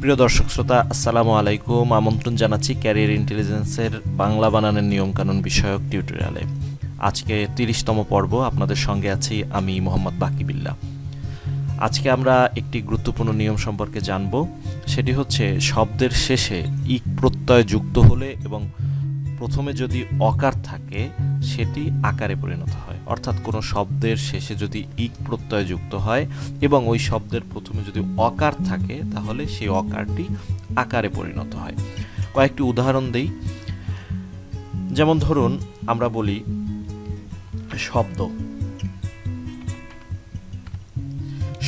প্রিয় দর্শক শ্রোতা, আসসালামু আলাইকুম। আমন্ত্রণ জানাচ্ছি ক্যারিয়ার ইন্টেলিজেন্সের বাংলা বানানের নিয়মকানুন বিষয়ক টিউটোরিয়ালে। আজকে ৩০তম পর্ব। আপনাদের সঙ্গে আছি আমি মোহাম্মদ বাকিবিল্লাহ। আজকে আমরা একটি গুরুত্বপূর্ণ নিয়ম সম্পর্কে জানব। সেটি হচ্ছে শব্দের শেষে ইক প্রত্যয় যুক্ত হলে এবং প্রথমে যদি অকার থাকে সেটি আকারে পরিণত হয়। অর্থাৎ কোনো শব্দের শেষে যদি ইক প্রত্যয় যুক্ত হয় এবং ওই শব্দের প্রথমে যদি অকার থাকে তাহলে সেই অকারটি আকারে পরিণত হয়। কয়েকটি উদাহরণ দেই। যেমন ধরুন, আমরা বলি শব্দ।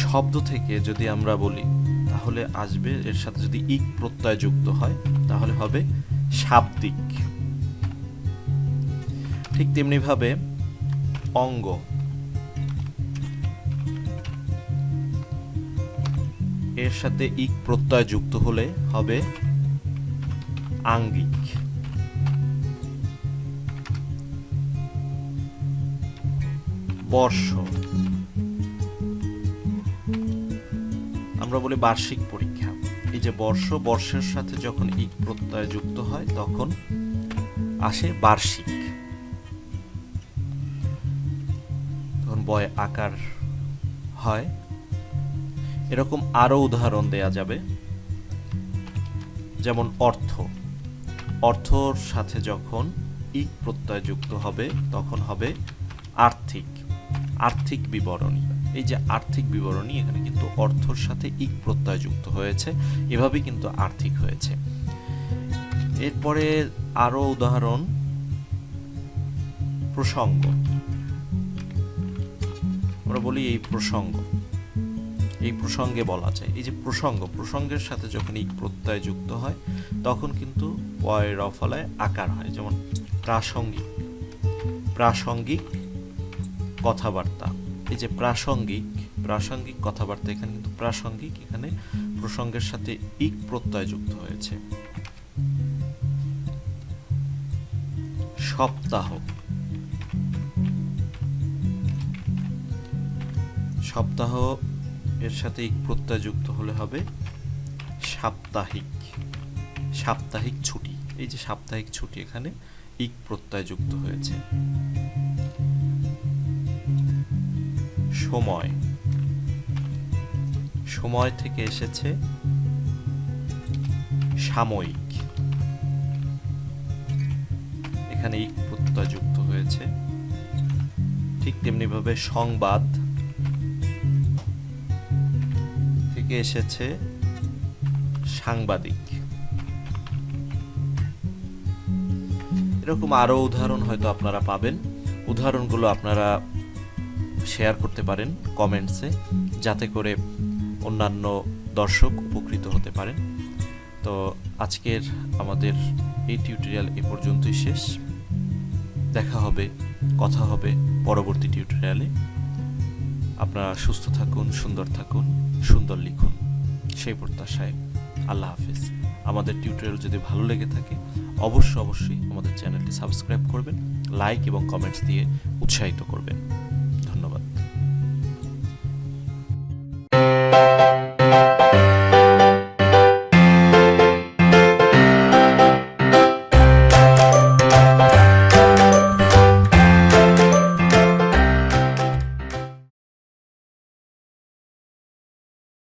শব্দ থেকে যদি আমরা বলি তাহলে আসবে, এর সাথে যদি ইক প্রত্যয় যুক্ত হয় তাহলে হবে শাব্দিক। ঠিক তেমনি ভাবে অঙ্গ, এর সাথে ইক প্রত্যয় যুক্ত হলে হবে আঙ্গিক। বর্ষ, আমরা বলি বার্ষিক পরীক্ষা। এই যে বর্ষ, বর্ষের সাথে যখন ইক প্রত্যয় যুক্ত হয় তখন আসে বার্ষিক। তখন বয় আকার হয়। এরকম আরো উদাহরণ দেয়া যাবে। যেমন অর্থ, অর্থর সাথে যখন ইক প্রত্যয় যুক্ত হবে তখন হবে আর্থিক। আর্থিক বিবরণী। এই যে আর্থিক বিবরণী, এখানে কিন্তু অর্থর সাথে ইক প্রত্যয় যুক্ত হয়েছে, এভাবেই কিন্তু আর্থিক হয়েছে। এরপরে আরো উদাহরণ, প্রসঙ্গ। আমরা বলি এই প্রসঙ্গ, এই প্রসঙ্গে বলা যায়। এই যে প্রসঙ্গ, প্রসঙ্গের সাথে যখন ইক প্রত্যয় যুক্ত হয় তখন কিন্তু পয় র ফলায় আকার হয়। যেমন প্রাসঙ্গিক, প্রাসঙ্গিক কথাবার্তা। এই যে প্রাসঙ্গিক, প্রাসঙ্গিক কথাবার্তা, এখানে কিন্তু প্রাসঙ্গিক, এখানে প্রসঙ্গের সাথে ইক প্রত্যয় যুক্ত হয়েছে। সপ্তাহ, সপ্তাহ এর সাথে ইক প্রত্যয় যুক্ত হলে হবে সাপ্তাহিক। সাপ্তাহিক ছুটি, এই যে সাপ্তাহিক ছুটি, এখানে ইক প্রত্যয় যুক্ত হয়েছে। সময়, সময় থেকে এসেছে সাময়িক, এখানে ইক প্রত্যয় যুক্ত হয়েছে। ঠিক তেমনি ভাবে সংবাদ থেকে এসেছে সাংবাদিক। এরকম আরো উদাহরণ হয়তো আপনারা পাবেন। উদাহরণগুলো আপনারা শেয়ার করতে পারেন কমেন্টসে, যাতে করে অন্যান্য দর্শক উপকৃত হতে পারেন। তো আজকের আমাদের এই টিউটোরিয়াল এ পর্যন্তই শেষ। দেখা হবে, কথা হবে পরবর্তী টিউটোরিয়ালে। আপনারা সুস্থ থাকুন, সুন্দর থাকুন, সুন্দর লিখুন, সেই প্রত্যাশায় আল্লাহ হাফেজ। আমাদের টিউটোরিয়াল যদি ভালো লেগে থাকে অবশ্যই আমাদের চ্যানেলটি সাবস্ক্রাইব করবেন, লাইক এবং কমেন্টস দিয়ে উৎসাহিত করবেন।